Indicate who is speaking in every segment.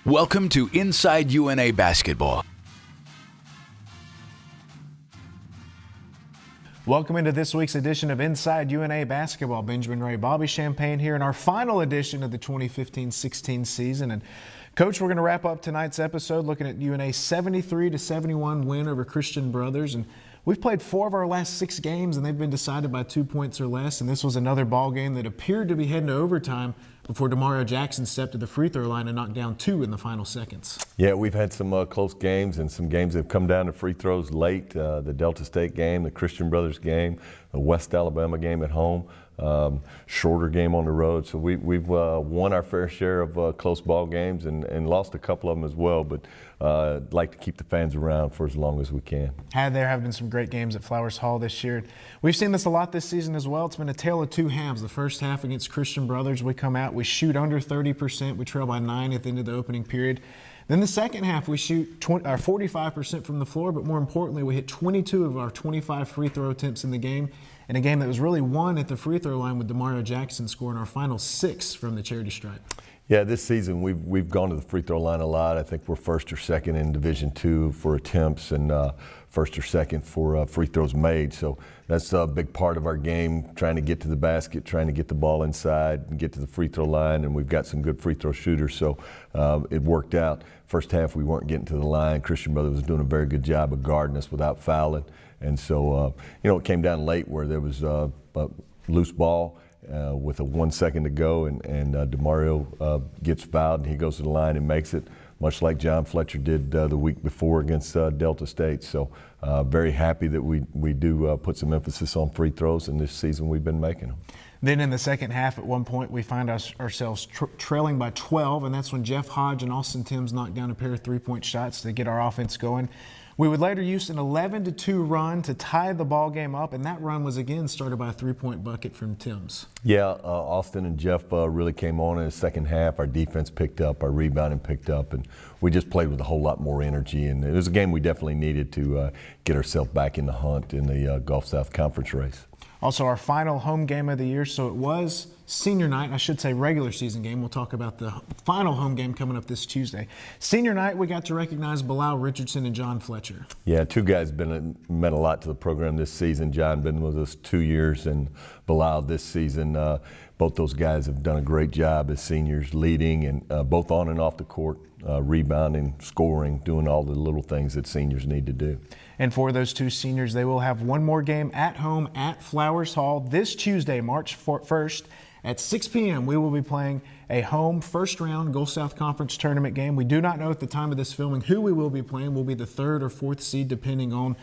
Speaker 1: Welcome to Inside UNA Basketball.
Speaker 2: Welcome into this week's edition of Inside UNA Basketball. Benjamin Ray, Bobby Champagne here in our final edition of the 2015-16 season. And Coach, we're going to wrap up tonight's episode looking at UNA's 73-71 win over Christian Brothers. And we've played 4 of our last 6 games, and they've been decided by 2 points or less. And this was another ball game that appeared to be heading to overtime before Demario Jackson stepped to the free throw line and knocked down 2 in the final seconds.
Speaker 3: Yeah, we've had some close games and some games that have come down to free throws late. The Delta State game, the Christian Brothers game, the West Alabama game at home, shorter game on the road. So we've won our fair share of close ball games and lost a couple of them as well. But I'd like to keep the fans around for as long as we can.
Speaker 2: There have been some great games at Flowers Hall this year. We've seen this a lot this season as well. It's been a tale of 2 halves. The first half against Christian Brothers, we come out, we shoot under 30%. We trail by 9 at the end of the opening period. Then the second half, we shoot 45% from the floor, but more importantly, we hit 22 of our 25 free throw attempts in the game, in a game that was really won at the free throw line with Demario Jackson scoring our final 6 from the charity stripe.
Speaker 3: Yeah, this season we've gone to the free throw line a lot. I think we're first or second in Division II for attempts and first or second for free throws made. So that's a big part of our game, trying to get to the basket, trying to get the ball inside and get to the free throw line. And we've got some good free throw shooters, so it worked out. First half we weren't getting to the line. Christian Brothers was doing a very good job of guarding us without fouling. And so, it came down late where there was a loose ball with 1 second to go, and Demario gets fouled, and he goes to the line and makes it, much like John Fletcher did the week before against Delta State. So very happy that we do put some emphasis on free throws, and this season we've been making them.
Speaker 2: Then in the second half, at one point, we find ourselves trailing by 12, and that's when Jeff Hodge and Austin Timms knocked down a pair of 3-point shots to get our offense going. We would later use an 11-2 run to tie the ball game up, and that run was again started by a 3-point bucket from Timms. Yeah,
Speaker 3: Austin and Jeff really came on in the second half. Our defense picked up, our rebounding picked up, and we just played with a whole lot more energy. And it was a game we definitely needed to get ourselves back in the hunt in the Gulf South Conference race.
Speaker 2: Also, our final home game of the year, so it was senior night, I should say regular season game. We'll talk about the final home game coming up this Tuesday. Senior night, we got to recognize Bilal Richardson and John Fletcher.
Speaker 3: Yeah, 2 guys meant a lot to the program this season. John been with us 2 years, and Bilal this season. Both those guys have done a great job as seniors, leading and both on and off the court, rebounding, scoring, doing all the little things that seniors need to do.
Speaker 2: And for those 2 seniors, they will have one more game at home at Flowers Hall this Tuesday, March 1st at 6 p.m. We will be playing a home first-round Gulf South Conference tournament game. We do not know at the time of this filming who we will be playing. We'll be the 3rd or 4th seed depending on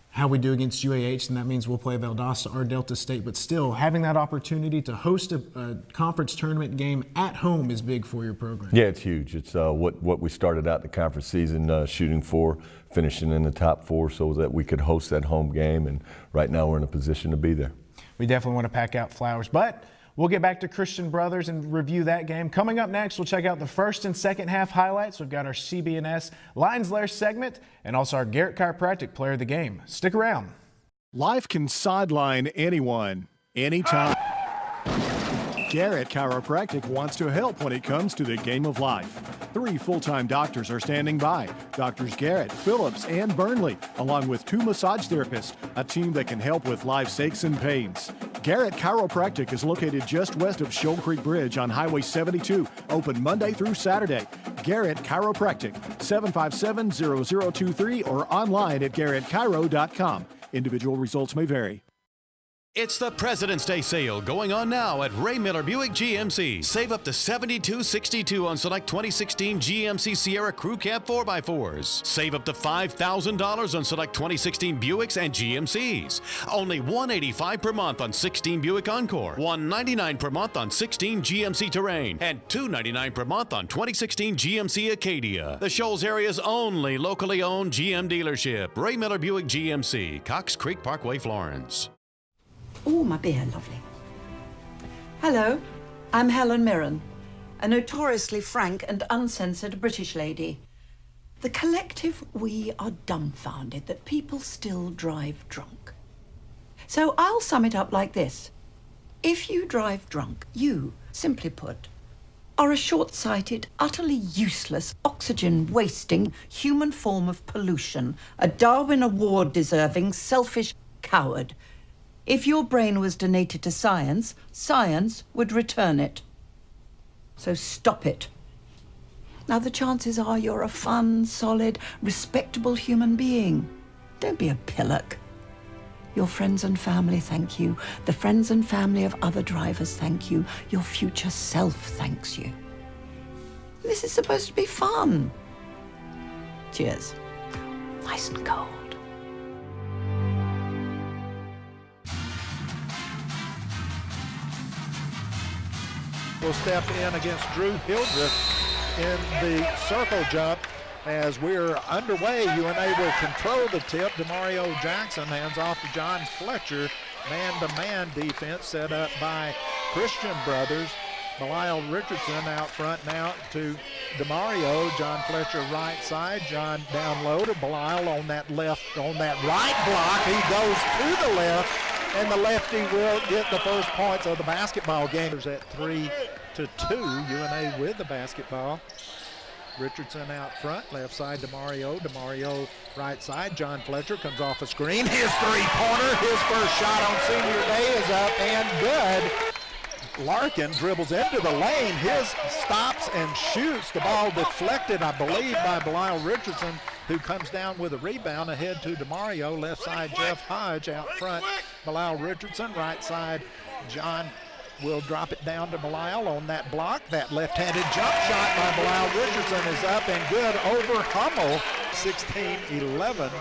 Speaker 2: how we do against UAH, and that means we'll play Valdosta or Delta State. But still, having that opportunity to host a conference tournament game at home is big for your program.
Speaker 3: Yeah, it's huge. It's what we started out the conference season shooting for, finishing in the top 4 so that we could host that home game, and right now we're in a position to be there.
Speaker 2: We definitely want to pack out Flowers, but we'll get back to Christian Brothers and review that game. Coming up next, we'll check out the first and second half highlights. We've got our CBNS Lions Lair segment and also our Garrett Chiropractic Player of the Game. Stick around.
Speaker 4: Life can sideline anyone, anytime. Garrett Chiropractic wants to help when it comes to the game of life. 3 full-time doctors are standing by. Doctors Garrett, Phillips, and Burnley, along with 2 massage therapists, a team that can help with life's aches and pains. Garrett Chiropractic is located just west of Shoal Creek Bridge on Highway 72, open Monday through Saturday. Garrett Chiropractic, 757-0023 or online at garrettchiro.com. Individual results may vary.
Speaker 5: It's the President's Day sale going on now at Ray Miller Buick GMC. Save up to $72.62 on select 2016 GMC Sierra Crew Cab 4x4s. Save up to $5,000 on select 2016 Buicks and GMCs. Only $185 per month on 16 Buick Encore, $199 per month on 16 GMC Terrain, and $299 per month on 2016 GMC Acadia. The Shoals area's only locally owned GM dealership. Ray Miller Buick GMC, Cox Creek Parkway, Florence.
Speaker 6: Oh, my beer, lovely. Hello, I'm Helen Mirren, a notoriously frank and uncensored British lady. The collective, we are dumbfounded that people still drive drunk. So I'll sum it up like this. If you drive drunk, you, simply put, are a short-sighted, utterly useless, oxygen-wasting human form of pollution, a Darwin Award-deserving, selfish coward. If your brain was donated to science, science would return it. So stop it. Now, the chances are you're a fun, solid, respectable human being. Don't be a pillock. Your friends and family thank you. The friends and family of other drivers thank you. Your future self thanks you. This is supposed to be fun. Cheers. Nice and cold.
Speaker 7: Will step in against Drew Hildreth in the circle jump. As we're underway, UNA will control the tip. Demario Jackson hands off to John Fletcher. Man-to-man defense set up by Christian Brothers. Belial Richardson out front now to Demario. John Fletcher right side. John down low to Belial on that right block. He goes to the left, and the lefty will get the first points of the basketball game. There's at 3-2. UNA with the basketball. Richardson out front, left side Demario. Demario right side. John Fletcher comes off a screen. His three-pointer, his first shot on senior day is up and good. Larkin dribbles into the lane. His stops and shoots. The ball deflected, I believe, by Belial Richardson, who comes down with a rebound ahead to Demario. Left side Jeff Hodge out front. Belial Richardson right side. John will drop it down to Belial on that block. That left-handed jump shot by Belial Richardson is up and good over Hummel. 16-11.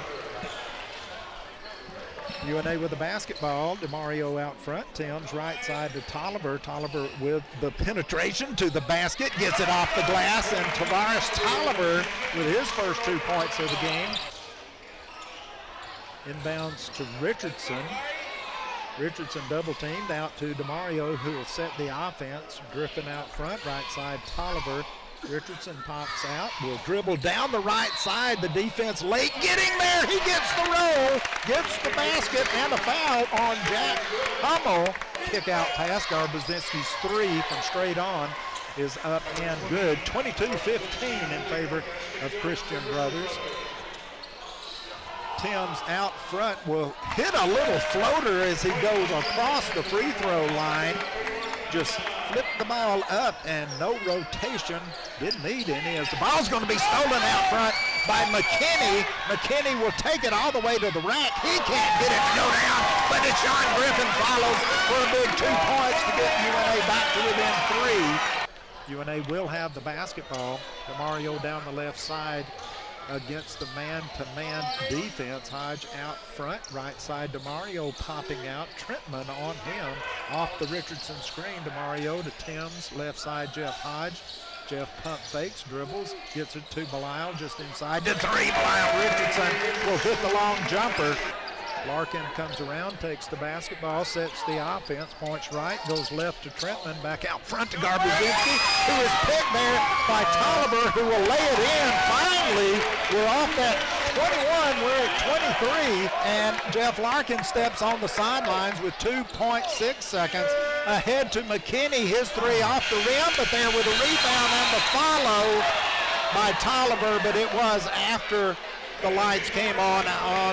Speaker 7: UNA with the basketball. Demario out front. Timms right side to Tolliver. Tolliver with the penetration to the basket. Gets it off the glass, and Tavares Tolliver with his first 2 points of the game. Inbounds to Richardson. Richardson double teamed out to Demario, who will set the offense. Griffin out front, right side Tolliver. Richardson pops out, will dribble down the right side. The defense late getting there. He gets the roll, gets the basket, and a foul on Jack Hummel. Kick out pass. Garbazinski's three from straight on is up and good. 22-15 in favor of Christian Brothers. Timms out front will hit a little floater as he goes across the free throw line. Just flipped the ball up and no rotation. Didn't need any as the ball's going to be stolen out front by McKinney. McKinney will take it all the way to the rack. He can't get it to go down, but Deshaun Griffin follows for a big 2 points to get UNA back to within 3. UNA will have the basketball. Demario down the left side against the man-to-man defense. Hodge out front, right side Demario popping out. Trentman on him off the Richardson screen. Demario to Timms, left side Jeff Hodge. Jeff pump fakes, dribbles, gets it to Belial just inside the three. Belial Richardson will hit the long jumper. Larkin comes around, takes the basketball, sets the offense, points right, goes left to Trentman, back out front to Garbazinski, who is picked there by Tolliver, who will lay it in. Finally, we're off that 21, we're at 23, and Jeff Larkin steps on the sidelines with 2.6 seconds. Ahead to McKinney, his three off the rim, but there with a rebound and the follow by Tolliver, but it was after the lights came on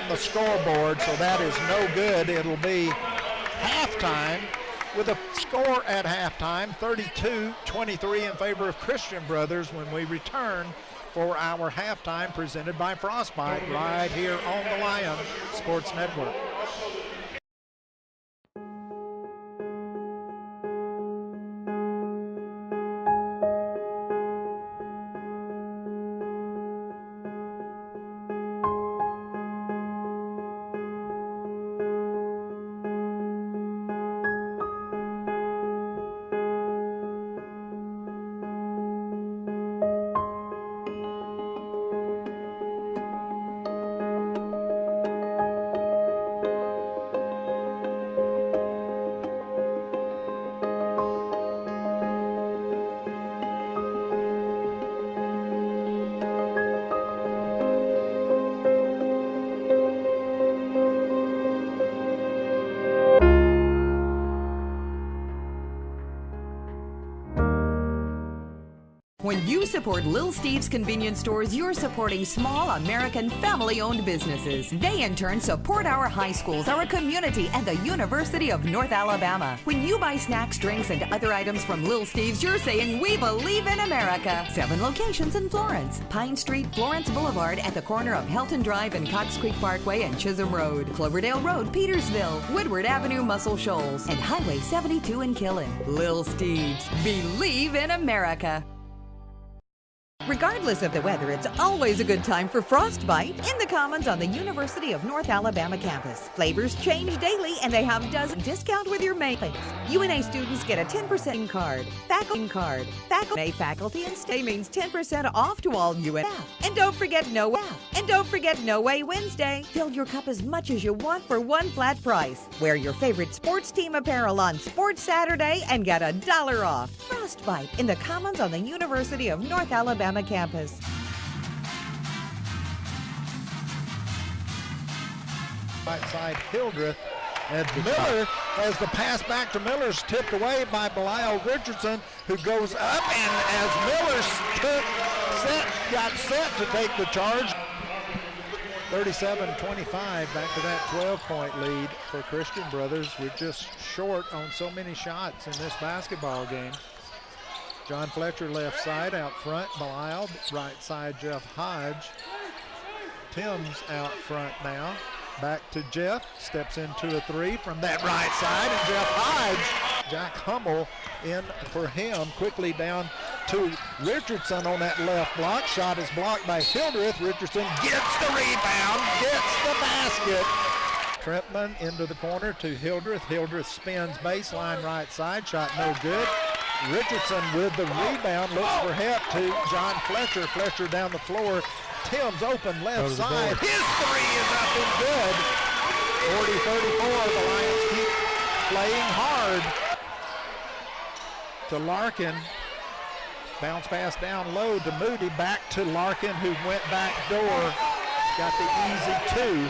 Speaker 7: the scoreboard, so that is no good. It'll be halftime with a score at halftime, 32-23 in favor of Christian Brothers when we return for our halftime presented by Frostbite right here on the Lion Sports Network.
Speaker 8: you support Little Steve's Convenience Stores, you're supporting small American family-owned businesses. They in turn support our high schools, our community, and the University of North Alabama. When you buy snacks, drinks, and other items from Little Steve's, you're saying we believe in America. 7 locations in Florence. Pine Street, Florence Boulevard at the corner of Helton Drive and Cox Creek Parkway and Chisholm Road. Cloverdale Road, Petersville. Woodward Avenue, Muscle Shoals. And Highway 72 in Killen. Little Steve's. Believe in America. Regardless of the weather, it's always a good time for Frostbite in the Commons on the University of North Alabama campus. Flavors change daily, and they have dozens discount with your mailings. UNA students get a 10% card. Faculty and stay means 10% off to all UNA. And don't forget No Way Wednesday. Fill your cup as much as you want for one flat price. Wear your favorite sports team apparel on Sports Saturday and get $1 off. Frostbite in the Commons on the University of North Alabama campus.
Speaker 7: Right side, Hildreth. And Miller, as the pass back to Miller's tipped away by Belial Richardson, who goes up, and as Miller got set to take the charge. 37-25, back to that 12-point lead for Christian Brothers. We're just short on so many shots in this basketball game. John Fletcher left side out front, Belial right side, Jeff Hodge. Timms out front now. Back to Jeff, steps into a 3 from that right side, and Jeff Hodge, Jack Hummel in for him, quickly down to Richardson on that left block. Shot is blocked by Hildreth. Richardson gets the rebound, gets the basket. Trentman into the corner to Hildreth. Hildreth spins baseline right side, shot no good. Richardson with the rebound, looks for help to John Fletcher. Fletcher down the floor. Timms open left side. His 3 is up and good. 40-34. The Lions keep playing hard. To Larkin. Bounce pass down low to Moody. Back to Larkin, who went back door. Got the easy 2.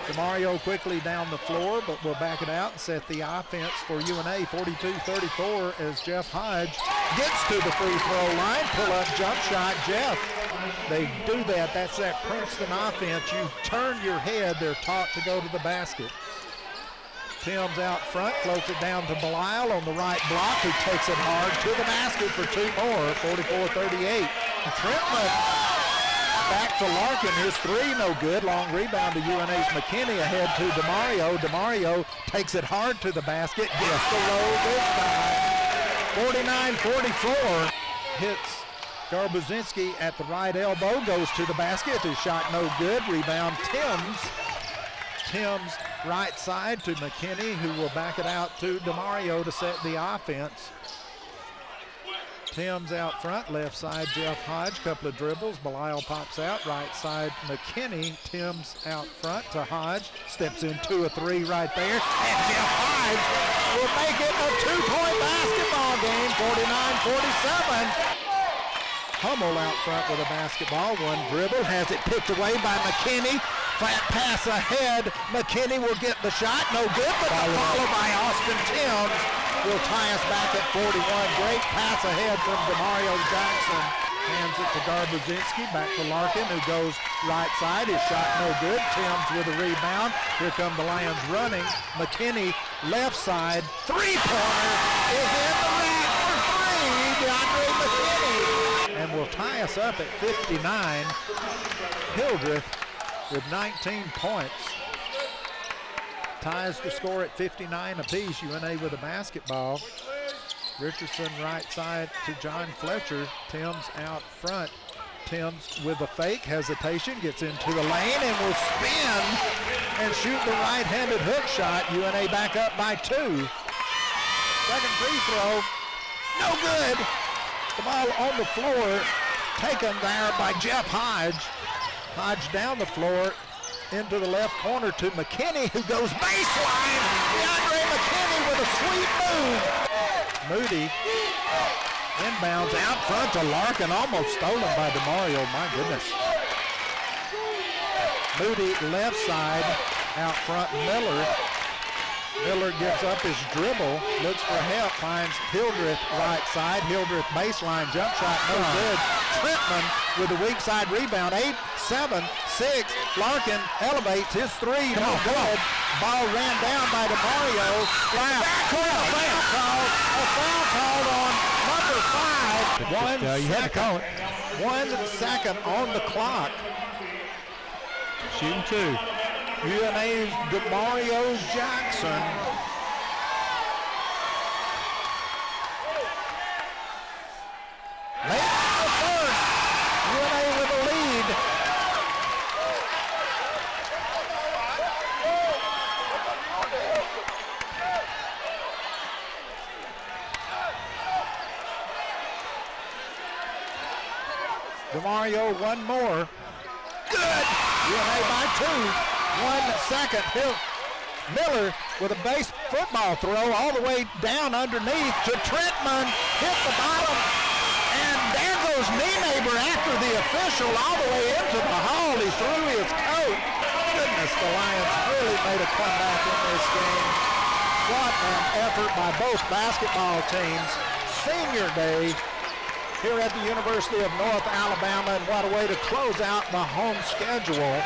Speaker 7: DeMario quickly down the floor, but will back it out and set the offense for UNA. 42-34 as Jeff Hodge gets to the free throw line. Pull up jump shot, Jeff. They do that. That's that Princeton offense. You turn your head, they're taught to go to the basket. Timms out front, floats it down to Belial on the right block, who takes it hard to the basket for 2 more. 44-38. Trentman back to Larkin, his 3 no good. Long rebound to UNA's McKinney, ahead to DeMario. DeMario takes it hard to the basket, gets the low this time. 49-44. Hits Garbuzinski at the right elbow, goes to the basket. His shot no good. Rebound Timms. Timms right side to McKinney, who will back it out to DeMario to set the offense. Timms out front, left side Jeff Hodge, couple of dribbles. Belial pops out, right side McKinney. Timms out front to Hodge, steps into a 3 right there, and Jeff Hodge will make it a 2-point basketball game, 49-47. Hummel out front with a basketball, 1 dribble, has it picked away by McKinney. Flat pass ahead, McKinney will get the shot, no good, but the follow by Austin Timms will tie us back at 41. Great pass ahead from DeMario Jackson. Hands it to Garbuzinski, back to Larkin, who goes right side. His shot no good. Timms with a rebound. Here come the Lions running. McKinney left side. 3-pointer is in the rack for 3. DeAndre McKinney. And will tie us up at 59. Hildreth with 19 points. Ties the score at 59 apiece. UNA with a basketball. Richardson right side to John Fletcher. Timms out front. Timms with a fake hesitation, gets into the lane and will spin and shoot the right-handed hook shot. UNA back up by 2. Second free throw, no good. The ball on the floor, taken there by Jeff Hodge. Hodge down the floor, into the left corner to McKinney, who goes baseline. DeAndre McKinney with a sweet move. Moody inbounds out front to Larkin, almost stolen by DeMario. My goodness. Moody left side, out front Miller. Miller gives up his dribble, looks for help, finds Hildreth right side. Hildreth baseline jump shot, no good. Trentman with the weak side rebound. 8, 7, 6. Larkin elevates his three, no good. Ball ran down by DeMario. A foul called on number 5.
Speaker 9: You had to call it.
Speaker 7: 1 second on the clock.
Speaker 9: Shooting 2.
Speaker 7: UNA's DeMario Jackson. Makes the third. UNA with a lead. DeMario, one more. Good. UNA by 2. 1 second. Miller with a base football throw all the way down underneath to Trentman. Hit the bottom. And there goes Nienaber after the official all the way into the hall. He threw his coat. Goodness, the Lions really made a comeback in this game. What an effort by both basketball teams. Senior day here at the University of North Alabama, and what a way to close out the home schedule.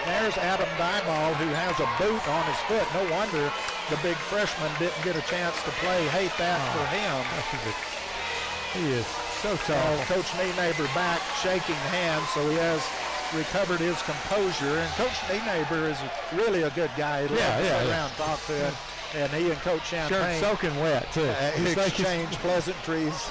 Speaker 7: There's Adam Dyball, who has a boot on his foot. No wonder the big freshman didn't get a chance to play. Hate that for him.
Speaker 9: He is so tall.
Speaker 7: Coach Nienaber back shaking hands, so he has recovered his composure. And Coach Nienaber is really a good guy. He loves to sit around, talk to him. And he and Coach Champagne
Speaker 9: soaking wet, too.
Speaker 7: Exchange pleasantries,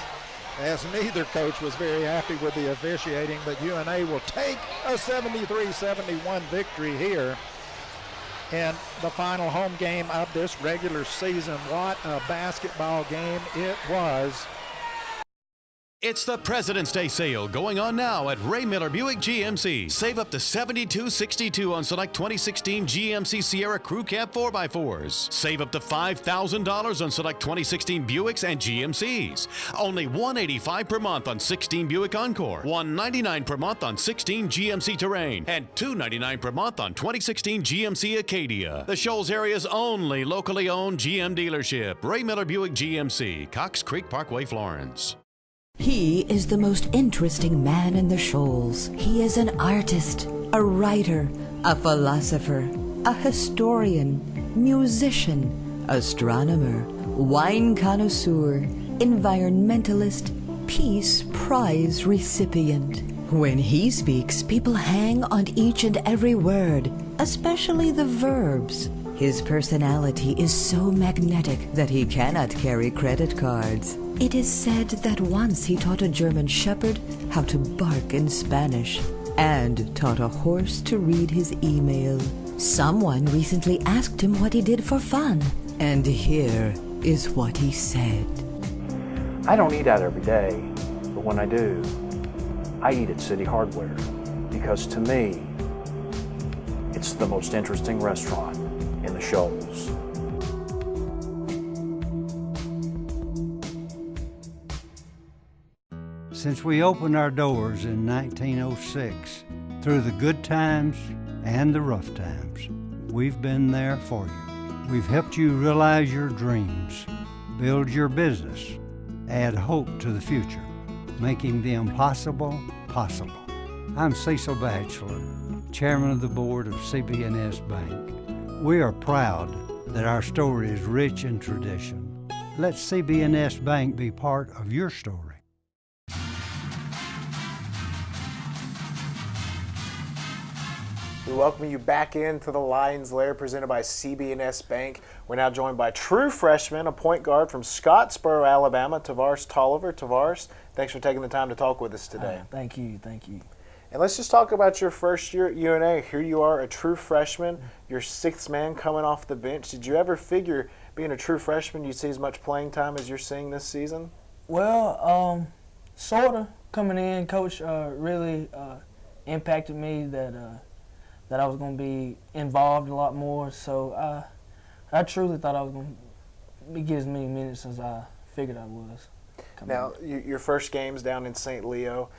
Speaker 7: as neither coach was very happy with the officiating, but UNA will take a 73-71 victory here in the final home game of this regular season. What a basketball game it was.
Speaker 5: It's the President's Day sale going on now at Ray Miller Buick GMC. Save up to $72.62 on select 2016 GMC Sierra Crew Cab 4x4s. Save up to $5,000 on select 2016 Buicks and GMCs. Only $185 per month on 16 Buick Encore, $199 per month on 16 GMC Terrain, and $299 per month on 2016 GMC Acadia. The Shoals area's only locally owned GM dealership. Ray Miller Buick GMC, Cox Creek Parkway, Florence.
Speaker 8: He is the most interesting man in the Shoals. He is an artist, a writer, a philosopher, a historian, musician, astronomer, wine connoisseur, environmentalist, Peace Prize recipient. When he speaks, people hang on each and every word, especially the verbs. His personality is so magnetic that he cannot carry credit cards. It is said that once he taught a German shepherd how to bark in Spanish and taught a horse to read his email. Someone recently asked him what he did for fun, and here is what he said.
Speaker 10: I don't eat out every day, but when I do, I eat at City Hardware because to me, it's the most interesting restaurant in the Shoals.
Speaker 11: Since we opened our doors in 1906, through the good times and the rough times, we've been there for you. We've helped you realize your dreams, build your business, add hope to the future, making the impossible possible. I'm Cecil Batchelor, Chairman of the Board of CB&S Bank. We are proud that our story is rich in tradition. Let CB&S Bank be part of your story.
Speaker 2: We welcome you back into the Lions Lair presented by CB&S Bank. We're now joined by true freshman, a point guard from Scottsboro, Alabama, Tavares Tolliver. Tavares, thanks for taking the time to talk with us today.
Speaker 12: Thank you.
Speaker 2: And let's just talk about your first year at UNA. Here you are, a true freshman, your sixth man coming off the bench. Did you ever figure, being a true freshman, you'd see as much playing time as you're seeing this season?
Speaker 12: Well, sort of. Coming in, Coach really impacted me that I was going to be involved a lot more. So I truly thought I was going to get as many minutes as I figured I was.
Speaker 2: Now, your first game's down in St. Leo.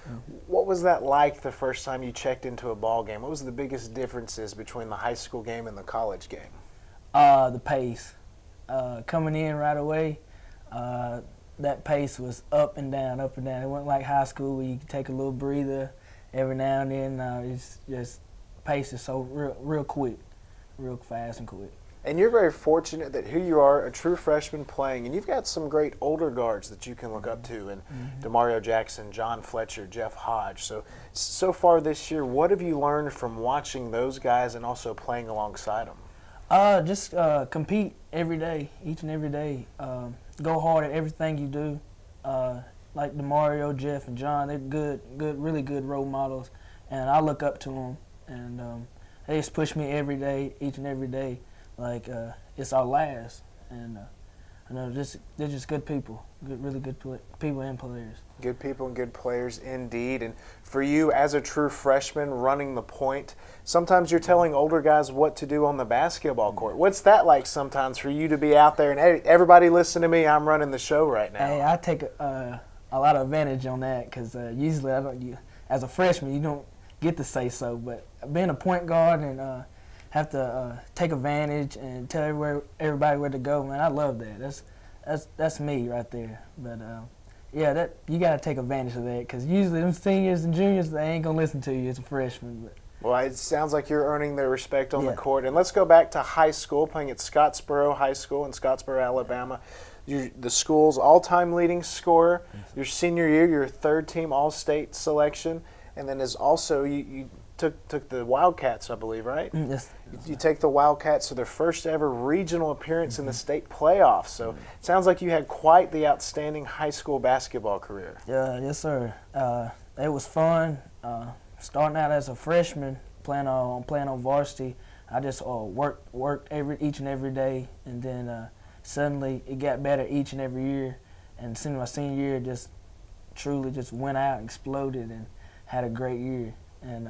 Speaker 2: What was that like the first time you checked into a ball game? What was the biggest differences between the high school game and the college game?
Speaker 12: The pace. Coming in right away, that pace was up and down, up and down. It wasn't like high school where you could take a little breather every now and then. It's just pace is so real quick, real fast and quick.
Speaker 2: And you're very fortunate that here you are, a true freshman playing, and you've got some great older guards that you can look up to, and DeMario Jackson, John Fletcher, Jeff Hodge. So far this year, what have you learned from watching those guys and also playing alongside them?
Speaker 12: Just compete every day, each and every day. Go hard at everything you do. Like DeMario, Jeff, and John, they're really good role models, and I look up to them, and they just push me every day, each and every day. Like it's our last, and I know they're just good people, really good people and players.
Speaker 2: Good people and good players indeed. And for you as a true freshman running the point, sometimes you're telling older guys what to do on the basketball court. What's that like sometimes for you to be out there and, hey, everybody listen to me, I'm running the show right now?
Speaker 12: Hey, I take a lot of advantage on that because usually as a freshman you don't get to say so, but being a point guard and have to take advantage and tell everybody where to go, man, I love that. That's me right there. But yeah, you got to take advantage of that because usually them seniors and juniors, they ain't gonna listen to you as a freshman. But.
Speaker 2: Well, it sounds like you're earning their respect on the court. And let's go back to high school, playing at Scottsboro High School in Scottsboro, Alabama. You're the school's all-time leading scorer. Your senior year, you're a third-team All-State selection, and then as also you took the Wildcats, I believe, right?
Speaker 12: Yes.
Speaker 2: You take the Wildcats to their first ever regional appearance in the state playoffs. So it sounds like you had quite the outstanding high school basketball career.
Speaker 12: Yeah, yes, sir. It was fun. Starting out as a freshman, playing on varsity, I just worked each and every day, and then suddenly it got better each and every year. And my senior year, just truly just went out, exploded, and had a great year. And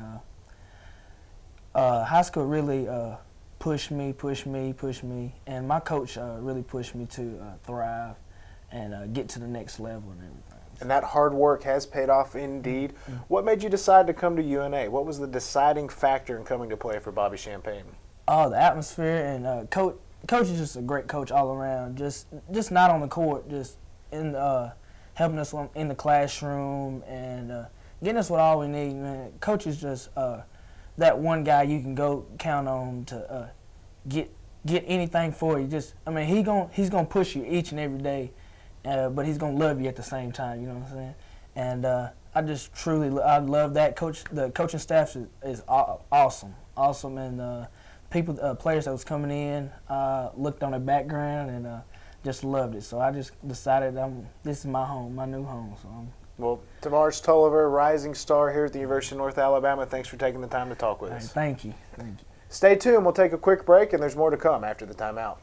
Speaker 12: high school really pushed me, and my coach really pushed me to thrive and get to the next level and everything.
Speaker 2: And that hard work has paid off indeed. What made you decide to come to UNA? What was the deciding factor in coming to play for Bobby Champagne?
Speaker 12: Oh, the atmosphere, and coach is just a great coach all around. Just not on the court, just in helping us in the classroom and getting us what all we need. Man, coach is just that one guy you can go count on to get anything for you. He's gonna push you each and every day, but he's gonna love you at the same time. You know what I'm saying? And I love that coach. The coaching staff is awesome, and players that was coming in looked on their background and just loved it. So I just decided this is my home, my new home. So
Speaker 2: well, Tavares Tolliver, rising star here at the University of North Alabama, thanks for taking the time to talk with us.
Speaker 12: Thank you.
Speaker 2: Stay tuned. We'll take a quick break, and there's more to come after the timeout.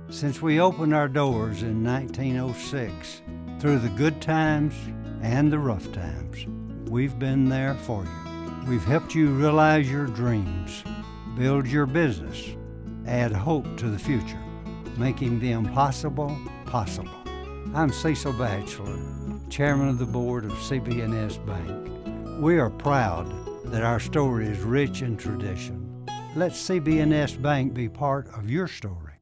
Speaker 11: Since we opened our doors in 1906, through the good times and the rough times, we've been there for you. We've helped you realize your dreams, build your business, add hope to the future, making the impossible possible. I'm Cecil Batchelor, Chairman of the Board of CB&S Bank. We are proud that our story is rich in tradition. Let CB&S Bank be part of your story.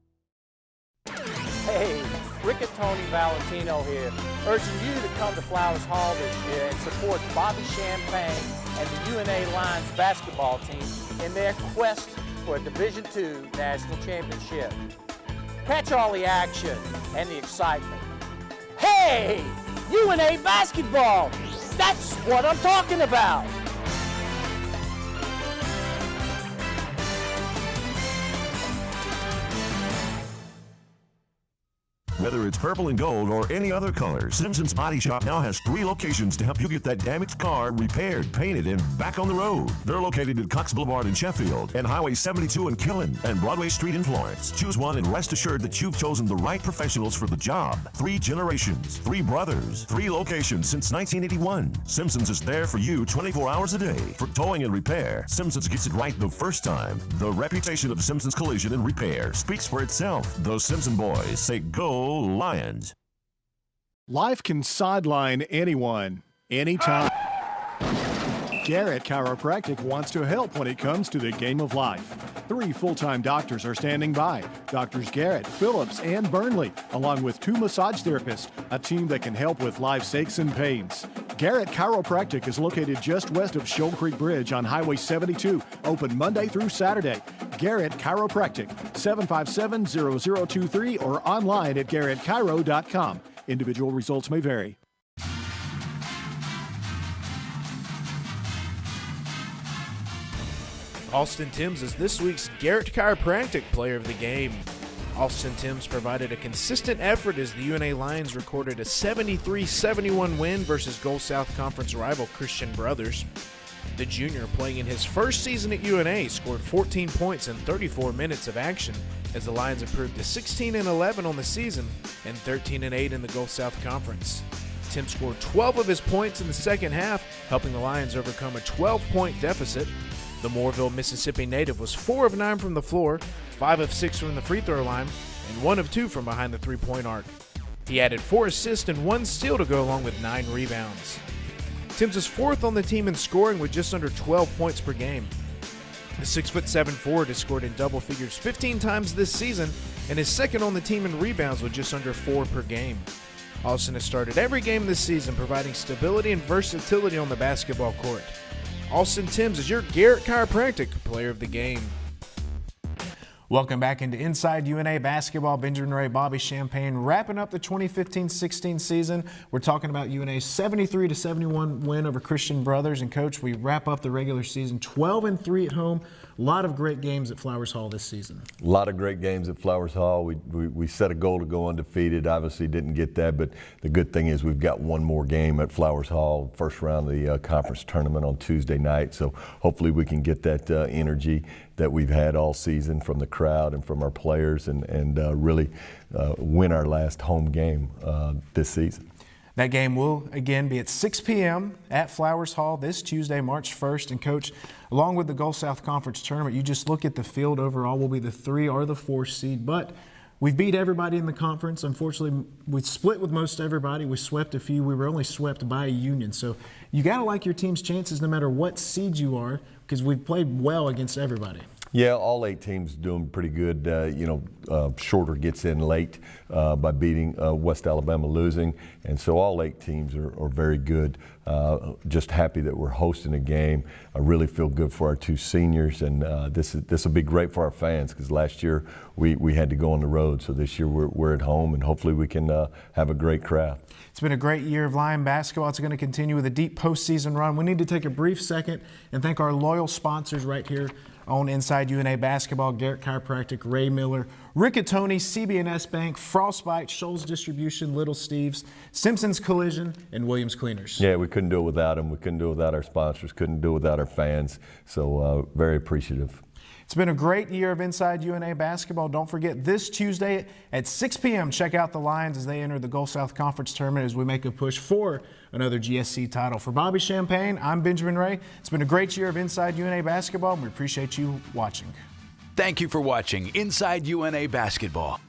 Speaker 10: Hey, Rick and Tony Valentino here, urging you to come to Flowers Hall this year and support Bobby Champagne and the UNA Lions basketball team in their quest for a Division II national championship. Catch all the action and the excitement. Hey, UNA basketball! That's what I'm talking about!
Speaker 13: Whether it's purple and gold or any other color, Simpson's Body Shop now has 3 locations to help you get that damaged car repaired, painted, and back on the road. They're located at Cox Boulevard in Sheffield and Highway 72 in Killen and Broadway Street in Florence. Choose one and rest assured that you've chosen the right professionals for the job. 3 generations, 3 brothers, 3 locations since 1981. Simpson's is there for you 24 hours a day. For towing and repair, Simpson's gets it right the first time. The reputation of Simpson's Collision and Repair speaks for itself. Those Simpson boys say go Lions.
Speaker 4: Life can sideline anyone, anytime. Garrett Chiropractic wants to help when it comes to the game of life. 3 full-time doctors are standing by. Doctors Garrett, Phillips, and Burnley, along with 2 massage therapists, a team that can help with life's aches and pains. Garrett Chiropractic is located just west of Shoal Creek Bridge on Highway 72, open Monday through Saturday. Garrett Chiropractic, 757-0023 or online at garrettchiro.com. Individual results may vary.
Speaker 14: Austin Timms is this week's Garrett Chiropractic Player of the Game. Austin Timms provided a consistent effort as the UNA Lions recorded a 73-71 win versus Gulf South Conference rival Christian Brothers. The junior, playing in his first season at UNA, scored 14 points in 34 minutes of action as the Lions improved to 16-11 on the season and 13-8 in the Gulf South Conference. Timms scored 12 of his points in the second half, helping the Lions overcome a 12-point deficit. The Mooreville, Mississippi native was 4 of 9 from the floor, 5 of 6 from the free throw line, and 1 of 2 from behind the three-point arc. He added 4 assists and 1 steal to go along with 9 rebounds. Timms is 4th on the team in scoring with just under 12 points per game. The 6'7" forward has scored in double figures 15 times this season and is 2nd on the team in rebounds with just under 4 per game. Austin has started every game this season, providing stability and versatility on the basketball court. Austin Timms is your Garrett Chiropractic Player of the Game.
Speaker 2: Welcome back into Inside UNA Basketball. Benjamin Ray, Bobby Champagne, wrapping up the 2015-16 season. We're talking about UNA's 73-71 win over Christian Brothers. And Coach, we wrap up the regular season 12-3 at home. A lot of great games at Flowers Hall this season.
Speaker 3: A lot of great games at Flowers Hall. We set a goal to go undefeated. Obviously didn't get that, but the good thing is we've got one more game at Flowers Hall, first round of the conference tournament on Tuesday night. So hopefully we can get that energy that we've had all season from the crowd and from our players and really win our last home game this season.
Speaker 2: That game will, again, be at 6 p.m. at Flowers Hall this Tuesday, March 1st. And, Coach, along with the Gulf South Conference Tournament, you just look at the field overall, we'll be the 3 or the 4 seed. But we've beat everybody in the conference. Unfortunately, we split with most everybody. We swept a few. We were only swept by a Union. So you got to like your team's chances no matter what seed you are, because we've played well against everybody.
Speaker 3: Yeah, all 8 teams doing pretty good. Shorter gets in late by beating West Alabama, losing. And so all 8 teams are very good. Just happy that we're hosting a game. I really feel good for our 2 seniors. And this will be great for our fans because last year we had to go on the road. So this year we're at home and hopefully we can have a great crowd.
Speaker 2: It's been a great year of Lion basketball. It's going to continue with a deep postseason run. We need to take a brief second and thank our loyal sponsors right here on Inside UNA Basketball: Garrett Chiropractic, Ray Miller, Riccatoni, CB&S Bank, Frostbite, Scholes Distribution, Little Steve's, Simpsons Collision, and Williams Cleaners.
Speaker 3: Yeah, we couldn't do it without them. We couldn't do it without our sponsors. Couldn't do it without our fans. So very appreciative.
Speaker 2: It's been a great year of Inside UNA Basketball. Don't forget, this Tuesday at 6 p.m., check out the Lions as they enter the Gulf South Conference Tournament as we make a push for another GSC title. For Bobby Champagne, I'm Benjamin Ray. It's been a great year of Inside UNA Basketball, and we appreciate you watching.
Speaker 1: Thank you for watching Inside UNA Basketball.